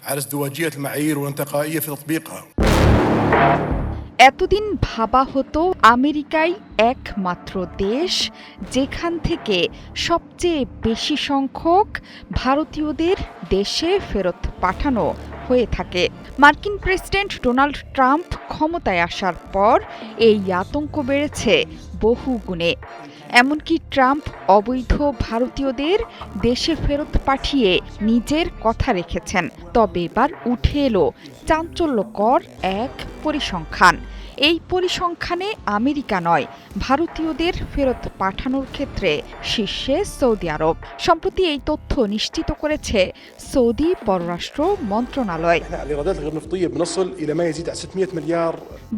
على ازدواجية المعايير والانتقائية في تطبيقها. এতদিন ভাবা হতো আমেরিকাই একমাত্র দেশ যেখান থেকে সবচেয়ে বেশি সংখ্যক ভারতীয়দের দেশে ফেরত পাঠানো হয়ে থাকে। মার্কিন প্রেসিডেন্ট ডোনাল্ড ট্রাম্প ক্ষমতায় আসার পর এই আতঙ্ক বেড়েছে বহু গুণে। এমনকি ট্রাম্প অবৈধ ভারতীয়দের দেশে ফেরত পাঠিয়ে নিজের কথা রেখেছেন। তবে এবার উঠে এলো চাঞ্চল্যকর এক পরিসংখ্যান। এই পরিসংখ্যানে আমেরিকা নয়, ভারতীয়দের ফেরত পাঠানোর ক্ষেত্রে শীর্ষে সৌদি আরব। সম্প্রতি এই তথ্য নিশ্চিত করেছে সৌদি পররাষ্ট্র মন্ত্রণালয়।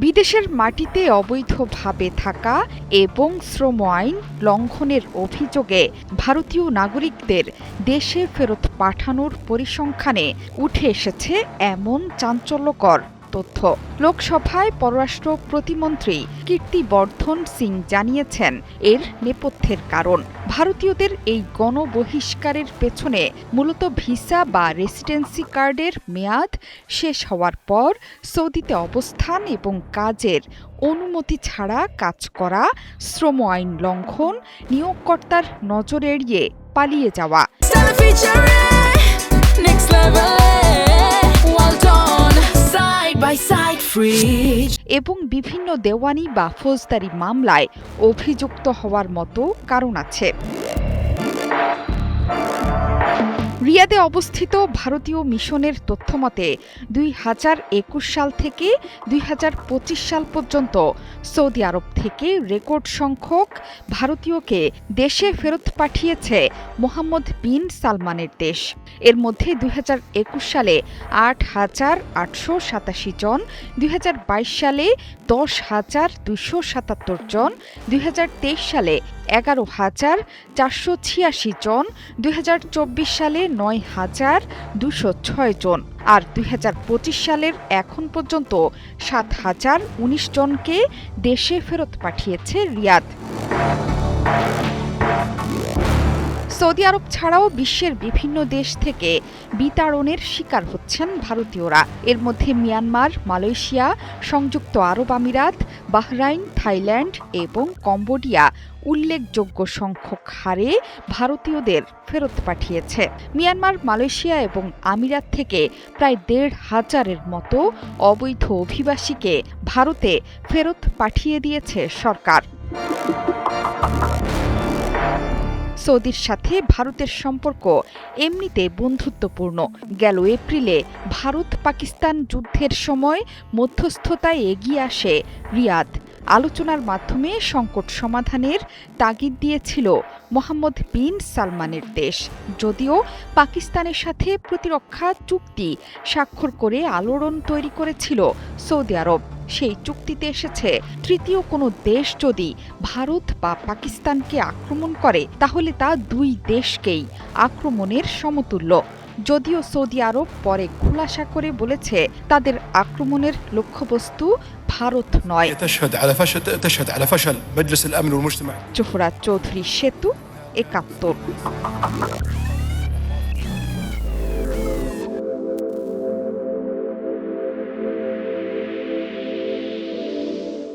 বিদেশের মাটিতে অবৈধভাবে থাকা এবং শ্রম আইন লঙ্ঘনের অভিযোগে ভারতীয় নাগরিকদের দেশে ফেরত পাঠানোর পরিসংখ্যানে উঠে এসেছে এমন চাঞ্চল্যকর তথ্য। লোকসভায় পররাষ্ট্র প্রতিমন্ত্রী কীর্তিবর্ধন সিং জানিয়েছেন, এর নেপথ্যের কারণ ভারতীয়দের এই গণবহিষ্কারের পেছনে মূলত ভিসা বা রেসিডেন্সি কার্ডের মেয়াদ শেষ হওয়ার পর সৌদিতে অবস্থান এবং কাজের অনুমতি ছাড়া কাজ করা, শ্রম আইন লঙ্ঘন, নিয়োগকর্তার নজর এড়িয়ে পালিয়ে যাওয়া। এবং বিভিন্ন দেওয়ানি বা ফৌজদারি মামলায় অভিযুক্ত হওয়ার মতো কারণ আছে। রিয়াদে অবস্থিত ভারতীয় মিশনের তথ্যমতে 2021 সাল থেকে 2025 সাল পর্যন্ত সৌদি আরব থেকে রেকর্ড সংখ্যক ভারতীয়কে দেশে ফেরত পাঠিয়েছে মোহাম্মদ বিন সালমানের দেশ। এর মধ্যে 2021 সালে 8,887 জন, 2022 সালে 10,277 জন, 2023 সালে 11,486 জন, 2024 সালে 9,206 জন আর 2025 সালের এখন পর্যন্ত 7,019 জনকে দেশে ফেরত পাঠিয়েছে রিয়াদ। সৌদি আরব ছাড়াও বিশ্বের বিভিন্ন দেশ থেকে বিতাড়নের শিকার হচ্ছেন ভারতীয়রা। এর মধ্যে মিয়ানমার, মালয়েশিয়া, সংযুক্ত আরব আমিরাত, বাহরাইন, থাইল্যান্ড এবং কম্বোডিয়া উল্লেখযোগ্য সংখ্যক হারে ভারতীয়দের ফেরত পাঠিয়েছে। মিয়ানমার, মালয়েশিয়া এবং আমিরাত থেকে প্রায় 1,500-এর মতো অবৈধ অভিবাসীকে ভারতে ফেরত পাঠিয়ে দিয়েছে সরকার। সৌদির সাথে ভারতের সম্পর্ক এমনিতে বন্ধুত্বপূর্ণ। গেল এপ্রিলে ভারত পাকিস্তান যুদ্ধের সময় মধ্যস্থতায় এগিয়ে আসে রিয়াদ। আলোচনার মাধ্যমে সংকট সমাধানের তাগিদ দিয়েছিল মোহাম্মদ বিন সালমানের দেশ। যদিও পাকিস্তানের সাথে প্রতিরক্ষা চুক্তি স্বাক্ষর করে আলোড়ন তৈরি করেছিল সৌদি আরব। সেই চুক্তিতে এসেছে, তৃতীয় কোনো দেশ যদি ভারত বা পাকিস্তানকে আক্রমণ করে তাহলে তা দুই দেশকেই আক্রমণের সমতুল্য। যদিও সৌদি আরব পরে খুলাসা করে বলেছে, তাদের আক্রমণের লক্ষ্যবস্তু ভারত নয়। জোহরা চৌধুরী, সেতু, ৭১।